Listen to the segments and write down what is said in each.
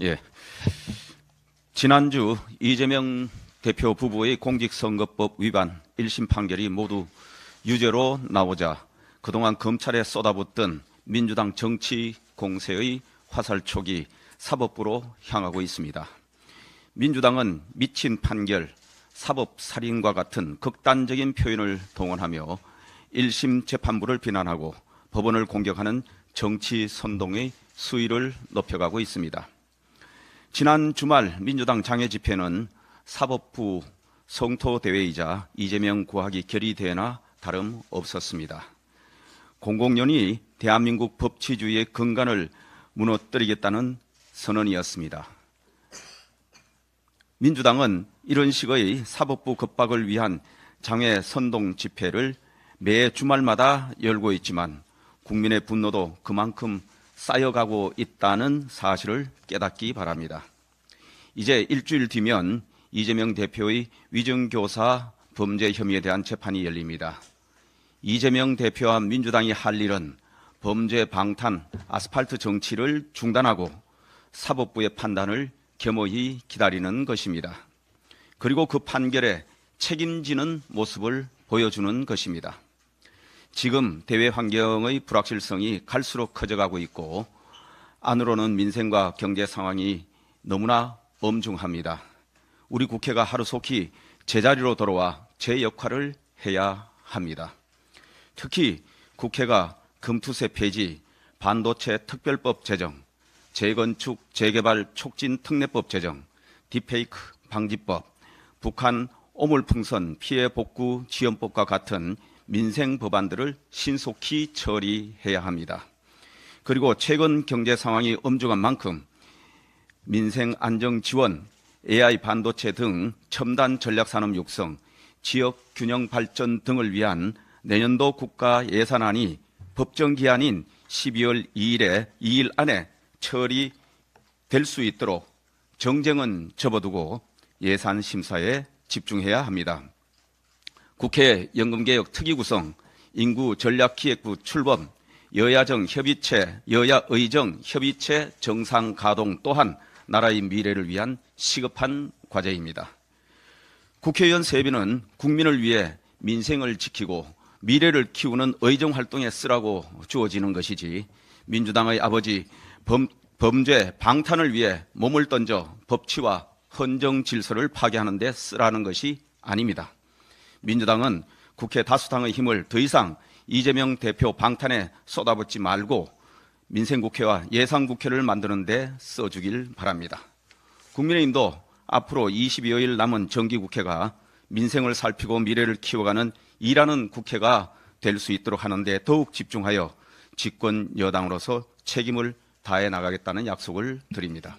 예. 지난주 이재명 대표 부부의 공직선거법 위반 1심 판결이 모두 유죄로 나오자 그동안 검찰에 쏟아붓던 민주당 정치 공세의 화살촉이 사법부로 향하고 있습니다. 민주당은 미친 판결, 사법살인과 같은 극단적인 표현을 동원하며 1심 재판부를 비난하고 법원을 공격하는 정치 선동의 수위를 높여가고 있습니다. 지난 주말 민주당 장외 집회는 사법부 성토대회이자 이재명 구하기 결의대회나 다름없었습니다. 공공연히 대한민국 법치주의의 근간을 무너뜨리겠다는 선언이었습니다. 민주당은 이런 식의 사법부 겁박을 위한 장외 선동 집회를 매 주말마다 열고 있지만 국민의 분노도 그만큼 쌓여가고 있다는 사실을 깨닫기 바랍니다. 이제 일주일 뒤면 이재명 대표의 위증교사 범죄 혐의에 대한 재판이 열립니다. 이재명 대표와 민주당이 할 일은 범죄 방탄, 아스팔트 정치를 중단하고 사법부의 판단을 겸허히 기다리는 것입니다. 그리고 그 판결에 책임지는 모습을 보여주는 것입니다. 지금 대외 환경의 불확실성이 갈수록 커져가고 있고 안으로는 민생과 경제 상황이 너무나 엄중합니다. 우리 국회가 하루속히 제자리로 돌아와 제 역할을 해야 합니다. 특히 국회가 금투세 폐지, 반도체 특별법 제정, 재건축, 재개발 촉진 특례법 제정, 딥페이크 방지법, 북한 오물풍선 피해 복구 지원법과 같은 민생 법안들을 신속히 처리해야 합니다. 그리고 최근 경제 상황이 엄중한 만큼 민생 안정 지원, AI 반도체 등 첨단 전략산업 육성, 지역 균형 발전 등을 위한 내년도 국가 예산안이 법정 기한인 12월 2일 안에 처리될 수 있도록 정쟁은 접어두고 예산 심사에 집중해야 합니다. 국회 연금개혁 특위구성, 인구 전략기획부 출범, 여야정 협의체, 여야의정 협의체 정상 가동 또한 나라의 미래를 위한 시급한 과제입니다. 국회의원 세비는 국민을 위해 민생을 지키고 미래를 키우는 의정 활동에 쓰라고 주어지는 것이지 민주당의 아버지 범죄 방탄을 위해 몸을 던져 법치와 헌정 질서를 파괴하는 데 쓰라는 것이 아닙니다. 민주당은 국회 다수당의 힘을 더 이상 이재명 대표 방탄에 쏟아붓지 말고 민생국회와 예산국회를 만드는 데 써주길 바랍니다. 국민의힘도 앞으로 22여일 남은 정기국회가 민생을 살피고 미래를 키워가는 일하는 국회가 될 수 있도록 하는데 더욱 집중하여 집권 여당으로서 책임을 다해 나가겠다는 약속을 드립니다.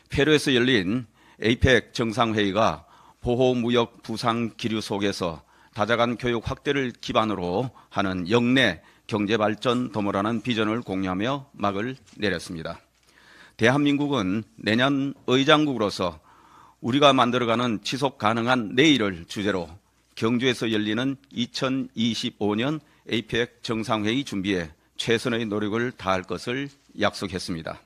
페루에서 열린 APEC 정상회의가 보호무역 부상 기류 속에서 다자간 교육 확대를 기반으로 하는 역내 경제발전 도모라는 비전을 공유하며 막을 내렸습니다. 대한민국은 내년 의장국으로서 우리가 만들어가는 지속 가능한 내일을 주제로 경주에서 열리는 2025년 APEC 정상회의 준비에 최선의 노력을 다할 것을 약속했습니다.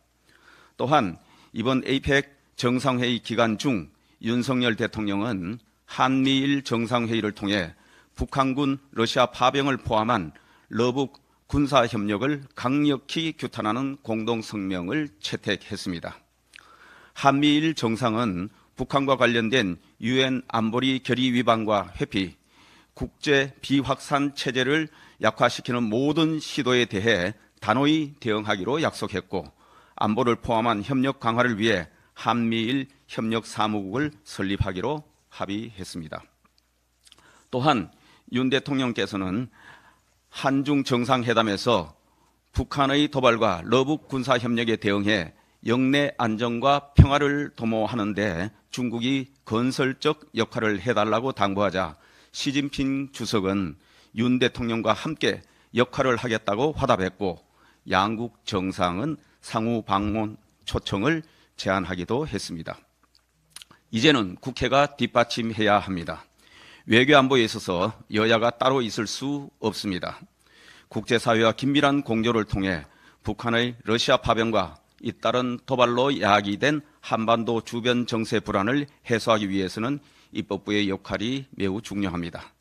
또한 이번 APEC 정상회의 기간 중 윤석열 대통령은 한미일 정상회의를 통해 북한군 러시아 파병을 포함한 러북 군사협력을 강력히 규탄하는 공동성명을 채택했습니다. 한미일 정상은 북한과 관련된 UN 안보리 결의 위반과 회피, 국제 비확산 체제를 약화시키는 모든 시도에 대해 단호히 대응하기로 약속했고 안보를 포함한 협력 강화를 위해 한미일 협력사무국을 설립하기로 합의했습니다. 또한 윤 대통령께서는 한중 정상회담에서 북한의 도발과 러북 군사협력에 대응해 영내 안정과 평화를 도모하는 데 중국이 건설적 역할을 해달라고 당부하자 시진핑 주석은 윤 대통령과 함께 역할을 하겠다고 화답했고 양국 정상은 상호 방문 초청을 제안하기도 했습니다. 이제는 국회가 뒷받침해야 합니다. 외교안보에 있어서 여야가 따로 있을 수 없습니다. 국제사회와 긴밀한 공조를 통해 북한의 러시아 파병과 잇따른 도발로 야기된 한반도 주변 정세 불안을 해소하기 위해서는 입법부의 역할이 매우 중요합니다.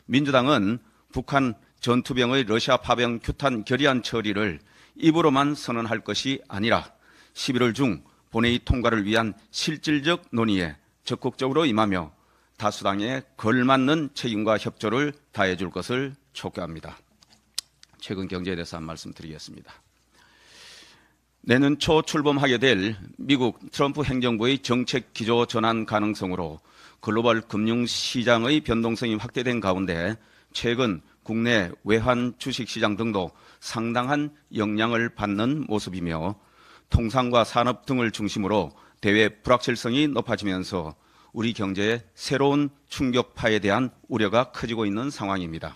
민주당은 북한 전투병의 러시아 파병 규탄 결의안 처리를 입으로만 선언할 것이 아니라 11월 중 본회의 통과를 위한 실질적 논의에 적극적으로 임하며 다수당에 걸맞는 책임과 협조를 다해줄 것을 촉구합니다. 최근 경제에 대해서 한 말씀 드리겠습니다. 내년 초 출범하게 될 미국 트럼프 행정부의 정책 기조 전환 가능성으로 글로벌 금융시장의 변동성이 확대된 가운데 최근 국내 외환 주식시장 등도 상당한 영향을 받는 모습이며 통상과 산업 등을 중심으로 대외 불확실성이 높아지면서 우리 경제의 새로운 충격파에 대한 우려가 커지고 있는 상황입니다.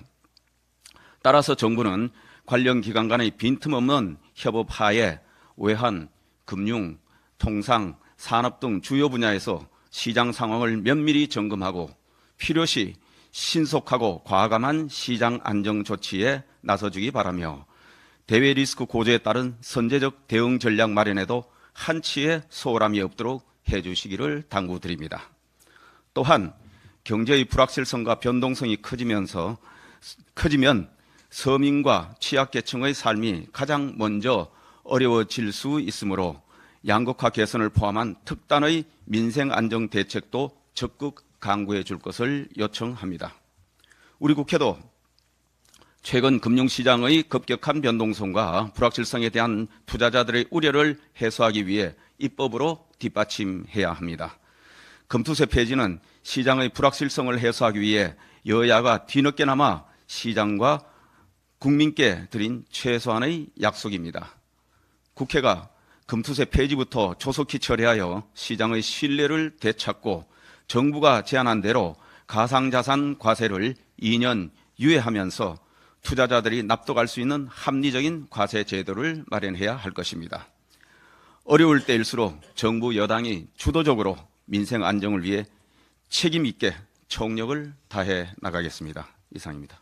따라서 정부는 관련 기관 간의 빈틈없는 협업하에 외환, 금융, 통상, 산업 등 주요 분야에서 시장 상황을 면밀히 점검하고 필요시 신속하고 과감한 시장 안정 조치에 나서주기 바라며 대외 리스크 고조에 따른 선제적 대응 전략 마련에도 한치의 소홀함이 없도록 해주시기를 당부드립니다. 또한 경제의 불확실성과 변동성이 커지면 서민과 취약계층의 삶이 가장 먼저 어려워질 수 있으므로 양극화 개선을 포함한 특단의 민생 안정 대책도 적극 강구해 줄 것을 요청합니다. 우리 국회도 최근 금융시장의 급격한 변동성과 불확실성에 대한 투자자들의 우려를 해소하기 위해 입법으로 뒷받침해야 합니다. 금투세 폐지는 시장의 불확실성을 해소하기 위해 여야가 뒤늦게나마 시장과 국민께 드린 최소한의 약속입니다. 국회가 금투세 폐지부터 조속히 처리하여 시장의 신뢰를 되찾고 정부가 제안한 대로 가상자산 과세를 2년 유예하면서 투자자들이 납득할 수 있는 합리적인 과세 제도를 마련해야 할 것입니다. 어려울 때일수록 정부 여당이 주도적으로 민생 안정을 위해 책임 있게 총력을 다해 나가겠습니다. 이상입니다.